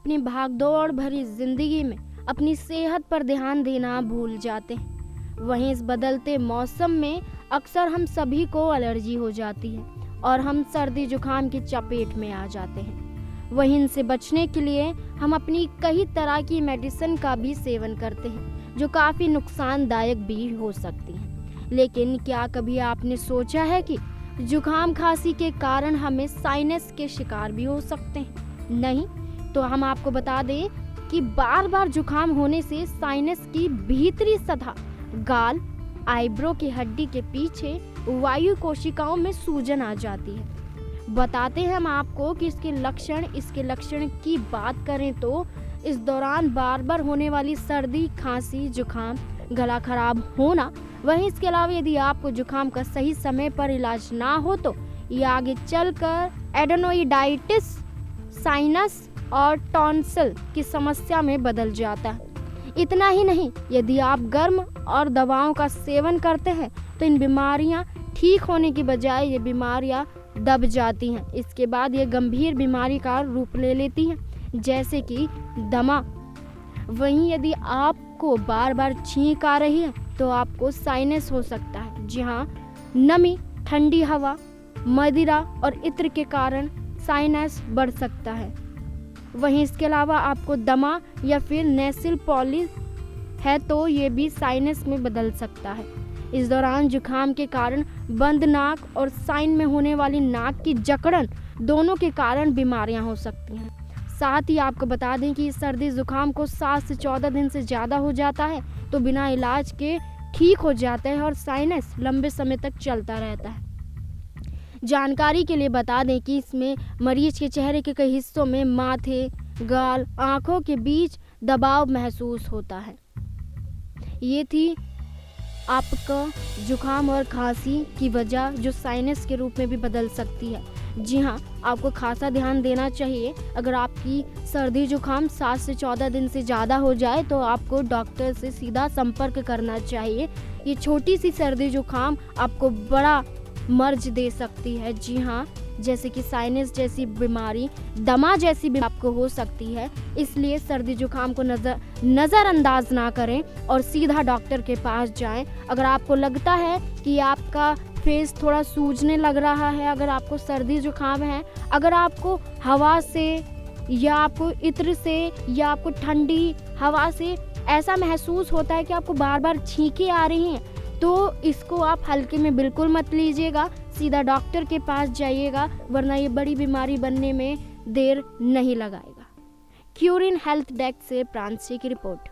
अपनी भागदौड़ भरी जिंदगी में अपनी सेहत पर ध्यान देना भूल जाते हैं। वहीं इस बदलते मौसम में अक्सर हम सभी को एलर्जी हो जाती है और हम सर्दी जुकाम की चपेट में आ जाते हैं। वहीं इनसे बचने के लिए हम अपनी कई तरह की मेडिसिन का भी सेवन करते हैं जो काफ़ी नुकसानदायक भी हो सकती हैं। लेकिन क्या कभी आपने सोचा है कि जुकाम खांसी के कारण हमें साइनस के शिकार भी हो सकते हैं? नहीं तो हम आपको बता दें कि बार बार जुकाम होने से साइनस की भीतरी सतह, गाल, आईब्रो की हड्डी के पीछे वायु कोशिकाओं में सूजन आ जाती है। बताते हैं हम आपको कि इसके लक्षण की बात करें तो इस दौरान बार बार होने वाली सर्दी, खांसी, जुकाम, गला खराब होना। वहीं इसके अलावा यदि आपको जुकाम का सही समय पर इलाज ना हो तो ये आगे चलकर एडेनोइडाइटिस, साइनस और टॉन्सिल की समस्या में बदल जाता है। इतना ही नहीं, यदि आप गर्म और दवाओं का सेवन करते हैं तो इन बीमारियां ठीक होने की बजाय ये बीमारियां दब जाती हैं। इसके बाद ये गंभीर बीमारी का रूप ले लेती हैं, जैसे कि दमा। वहीं यदि आपको बार बार छींक आ रही है तो आपको साइनस हो सकता है। जी हाँ, नमी, ठंडी हवा, मदिरा और इत्र के कारण साइनस बढ़ सकता है। वहीं इसके अलावा आपको दमा या फिर नेसल पॉलिप है तो ये भी साइनस में बदल सकता है। इस दौरान जुकाम के कारण बंद नाक और साइन में होने वाली नाक की जकड़न दोनों के कारण बीमारियां हो सकती हैं। साथ ही आपको बता दें कि सर्दी जुकाम को 7 से 14 दिन से ज़्यादा हो जाता है तो बिना इलाज के ठीक हो जाता है और साइनस लंबे समय तक चलता रहता है। जानकारी के लिए बता दें कि इसमें मरीज के चेहरे के कई हिस्सों में माथे, गाल, आंखों के बीच दबाव महसूस होता है। ये थी आपका जुकाम और खांसी की वजह जो साइनस के रूप में भी बदल सकती है। जी हाँ, आपको खासा ध्यान देना चाहिए। अगर आपकी सर्दी जुकाम 7 से 14 दिन से ज़्यादा हो जाए तो आपको डॉक्टर से सीधा संपर्क करना चाहिए। ये छोटी सी सर्दी जुकाम आपको बड़ा मर्ज दे सकती है। जी हाँ, जैसे कि साइनस जैसी बीमारी, दमा जैसी भी आपको हो सकती है। इसलिए सर्दी जुकाम को नज़रअंदाज ना करें और सीधा डॉक्टर के पास जाएं। अगर आपको लगता है कि आपका फेस थोड़ा सूजने लग रहा है, अगर आपको सर्दी जुकाम है, अगर आपको हवा से या आपको इत्र से या आपको ठंडी हवा से ऐसा महसूस होता है कि आपको बार बार छींकें आ रही हैं, तो इसको आप हल्के में बिल्कुल मत लीजिएगा, सीधा डॉक्टर के पास जाइएगा, वरना ये बड़ी बीमारी बनने में देर नहीं लगाएगा। क्यूरिन हेल्थ डेस्क से प्रांशी की रिपोर्ट।